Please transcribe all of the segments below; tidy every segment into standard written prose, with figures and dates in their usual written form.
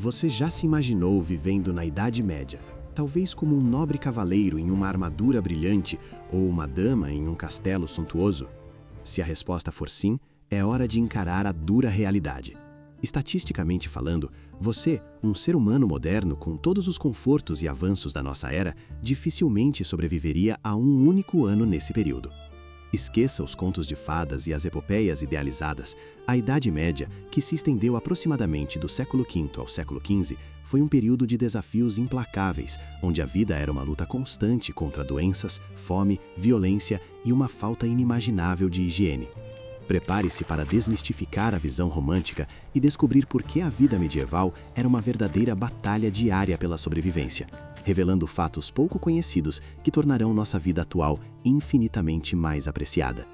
Você já se imaginou vivendo na Idade Média? Talvez como um nobre cavaleiro em uma armadura brilhante ou uma dama em um castelo suntuoso? Se a resposta for sim, é hora de encarar a dura realidade. Estatisticamente falando, você, um ser humano moderno com todos os confortos e avanços da nossa era, dificilmente sobreviveria a um único ano nesse período. Esqueça os contos de fadas e as epopeias idealizadas. A Idade Média, que se estendeu aproximadamente do século V ao século XV, foi um período de desafios implacáveis, onde a vida era uma luta constante contra doenças, fome, violência e uma falta inimaginável de higiene. Prepare-se para desmistificar a visão romântica e descobrir por que a vida medieval era uma verdadeira batalha diária pela sobrevivência, revelando fatos pouco conhecidos que tornarão nossa vida atual infinitamente mais apreciada.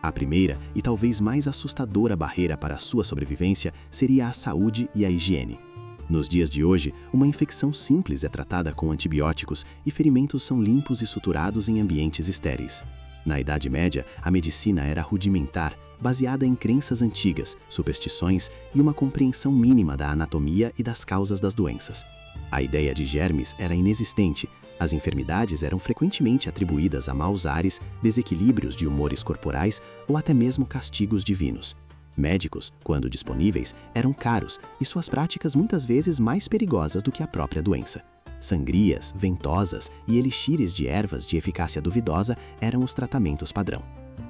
A primeira e talvez mais assustadora barreira para a sua sobrevivência seria a saúde e a higiene. Nos dias de hoje, uma infecção simples é tratada com antibióticos e ferimentos são limpos e suturados em ambientes estéreis. Na Idade Média, a medicina era rudimentar, baseada em crenças antigas, superstições e uma compreensão mínima da anatomia e das causas das doenças. A ideia de germes era inexistente, as enfermidades eram frequentemente atribuídas a maus ares, desequilíbrios de humores corporais ou até mesmo castigos divinos. Médicos, quando disponíveis, eram caros e suas práticas muitas vezes mais perigosas do que a própria doença. Sangrias, ventosas e elixires de ervas de eficácia duvidosa eram os tratamentos padrão.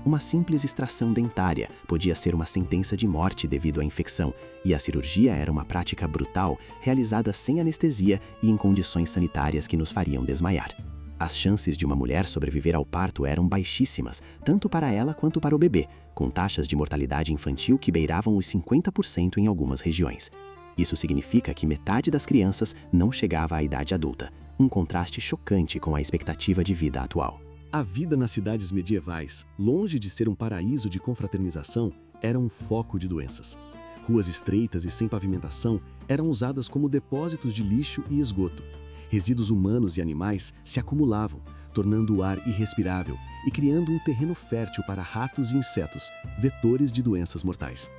Uma simples extração dentária podia ser uma sentença de morte devido à infecção, e a cirurgia era uma prática brutal, realizada sem anestesia e em condições sanitárias que nos fariam desmaiar. As chances de uma mulher sobreviver ao parto eram baixíssimas, tanto para ela quanto para o bebê, com taxas de mortalidade infantil que beiravam os 50% em algumas regiões. Isso significa que metade das crianças não chegava à idade adulta, um contraste chocante com a expectativa de vida atual. A vida nas cidades medievais, longe de ser um paraíso de confraternização, era um foco de doenças. Ruas estreitas e sem pavimentação eram usadas como depósitos de lixo e esgoto. Resíduos humanos e animais se acumulavam, tornando o ar irrespirável e criando um terreno fértil para ratos e insetos, vetores de doenças mortais.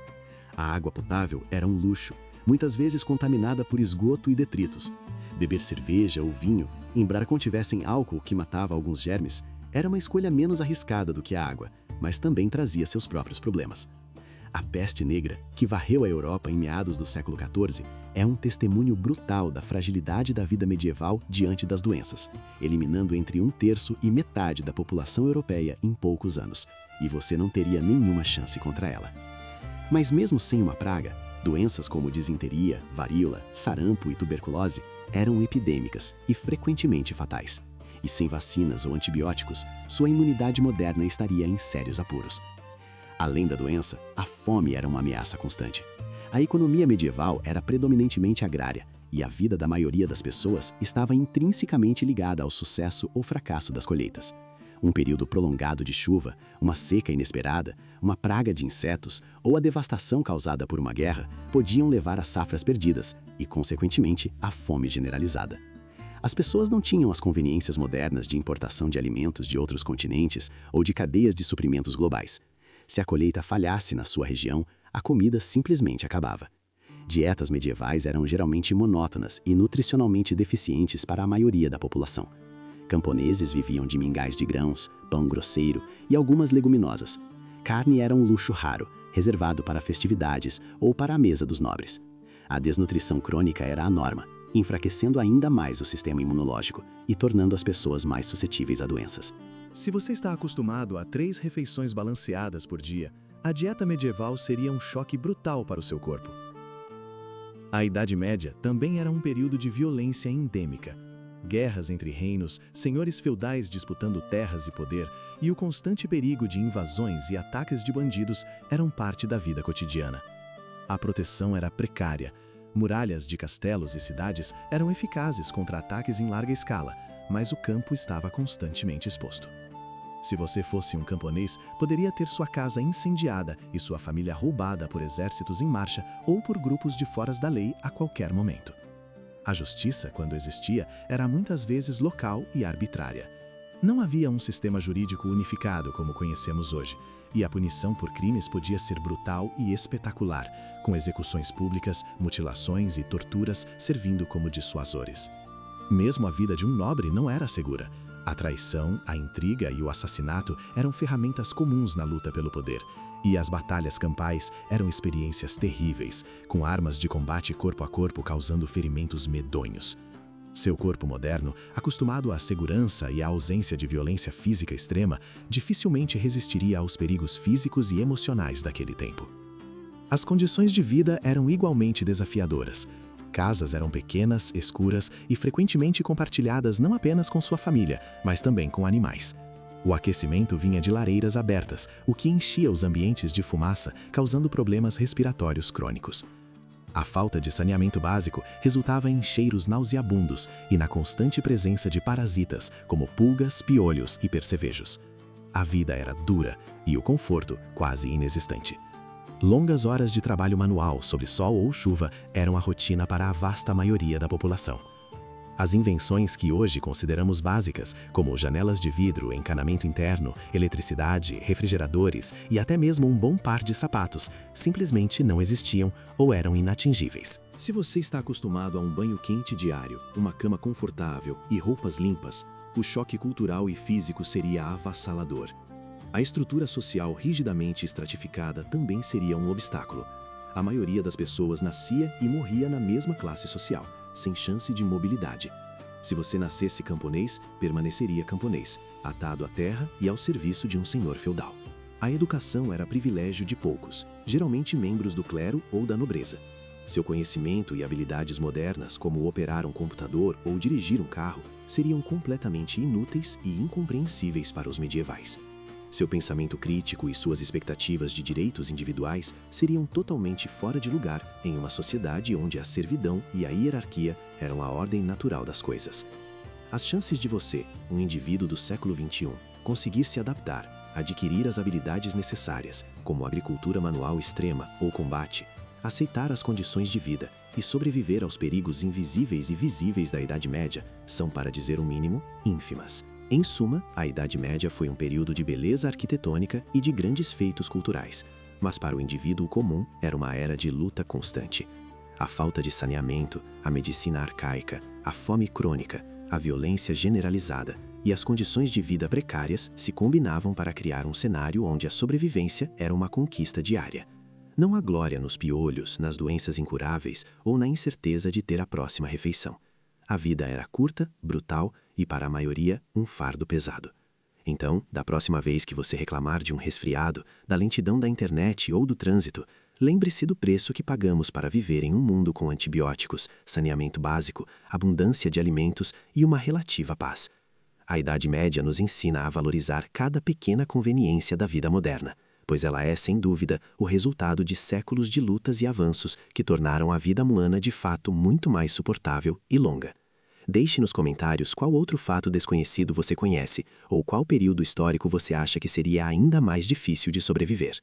A água potável era um luxo, muitas vezes contaminada por esgoto e detritos. Beber cerveja ou vinho, embora contivessem álcool que matava alguns germes, era uma escolha menos arriscada do que a água, mas também trazia seus próprios problemas. A peste negra, que varreu a Europa em meados do século XIV, é um testemunho brutal da fragilidade da vida medieval diante das doenças, eliminando entre 1/3 e metade da população europeia em poucos anos, e você não teria nenhuma chance contra ela. Mas mesmo sem uma praga, doenças como disenteria, varíola, sarampo e tuberculose eram epidêmicas e frequentemente fatais. E sem vacinas ou antibióticos, sua imunidade moderna estaria em sérios apuros. Além da doença, a fome era uma ameaça constante. A economia medieval era predominantemente agrária, e a vida da maioria das pessoas estava intrinsecamente ligada ao sucesso ou fracasso das colheitas. Um período prolongado de chuva, uma seca inesperada, uma praga de insetos ou a devastação causada por uma guerra podiam levar a safras perdidas e, consequentemente, a fome generalizada. As pessoas não tinham as conveniências modernas de importação de alimentos de outros continentes ou de cadeias de suprimentos globais. Se a colheita falhasse na sua região, a comida simplesmente acabava. Dietas medievais eram geralmente monótonas e nutricionalmente deficientes para a maioria da população. Camponeses viviam de mingais de grãos, pão grosseiro e algumas leguminosas. Carne era um luxo raro, reservado para festividades ou para a mesa dos nobres. A desnutrição crônica era a norma, enfraquecendo ainda mais o sistema imunológico e tornando as pessoas mais suscetíveis a doenças. Se você está acostumado a 3 refeições balanceadas por dia, a dieta medieval seria um choque brutal para o seu corpo. A Idade Média também era um período de violência endêmica. Guerras entre reinos, senhores feudais disputando terras e poder, e o constante perigo de invasões e ataques de bandidos eram parte da vida cotidiana. A proteção era precária. Muralhas de castelos e cidades eram eficazes contra ataques em larga escala, mas o campo estava constantemente exposto. Se você fosse um camponês, poderia ter sua casa incendiada e sua família roubada por exércitos em marcha ou por grupos de foras da lei a qualquer momento. A justiça, quando existia, era muitas vezes local e arbitrária. Não havia um sistema jurídico unificado como conhecemos hoje. e a punição por crimes podia ser brutal e espetacular, com execuções públicas, mutilações e torturas servindo como dissuasores. Mesmo a vida de um nobre não era segura. A traição, a intriga e o assassinato eram ferramentas comuns na luta pelo poder, e as batalhas campais eram experiências terríveis, com armas de combate corpo a corpo causando ferimentos medonhos. Seu corpo moderno, acostumado à segurança e à ausência de violência física extrema, dificilmente resistiria aos perigos físicos e emocionais daquele tempo. As condições de vida eram igualmente desafiadoras. Casas eram pequenas, escuras e frequentemente compartilhadas não apenas com sua família, mas também com animais. O aquecimento vinha de lareiras abertas, o que enchia os ambientes de fumaça, causando problemas respiratórios crônicos. A falta de saneamento básico resultava em cheiros nauseabundos e na constante presença de parasitas, como pulgas, piolhos e percevejos. A vida era dura e o conforto quase inexistente. Longas horas de trabalho manual sob sol ou chuva eram a rotina para a vasta maioria da população. As invenções que hoje consideramos básicas, como janelas de vidro, encanamento interno, eletricidade, refrigeradores e até mesmo um bom par de sapatos, simplesmente não existiam ou eram inatingíveis. Se você está acostumado a um banho quente diário, uma cama confortável e roupas limpas, o choque cultural e físico seria avassalador. A estrutura social rigidamente estratificada também seria um obstáculo. A maioria das pessoas nascia e morria na mesma classe social, sem chance de mobilidade. Se você nascesse camponês, permaneceria camponês, atado à terra e ao serviço de um senhor feudal. A educação era privilégio de poucos, geralmente membros do clero ou da nobreza. Seu conhecimento e habilidades modernas, como operar um computador ou dirigir um carro, seriam completamente inúteis e incompreensíveis para os medievais. Seu pensamento crítico e suas expectativas de direitos individuais seriam totalmente fora de lugar em uma sociedade onde a servidão e a hierarquia eram a ordem natural das coisas. As chances de você, um indivíduo do século XXI, conseguir se adaptar, adquirir as habilidades necessárias, como agricultura manual extrema ou combate, aceitar as condições de vida e sobreviver aos perigos invisíveis e visíveis da Idade Média são, para dizer o mínimo, ínfimas. Em suma, a Idade Média foi um período de beleza arquitetônica e de grandes feitos culturais, mas para o indivíduo comum era uma era de luta constante. A falta de saneamento, a medicina arcaica, a fome crônica, a violência generalizada e as condições de vida precárias se combinavam para criar um cenário onde a sobrevivência era uma conquista diária. Não há glória nos piolhos, nas doenças incuráveis ou na incerteza de ter a próxima refeição. A vida era curta, brutal e, para a maioria, um fardo pesado. Então, da próxima vez que você reclamar de um resfriado, da lentidão da internet ou do trânsito, lembre-se do preço que pagamos para viver em um mundo com antibióticos, saneamento básico, abundância de alimentos e uma relativa paz. A Idade Média nos ensina a valorizar cada pequena conveniência da vida moderna, pois ela é, sem dúvida, o resultado de séculos de lutas e avanços que tornaram a vida humana de fato muito mais suportável e longa. Deixe nos comentários qual outro fato desconhecido você conhece ou qual período histórico você acha que seria ainda mais difícil de sobreviver.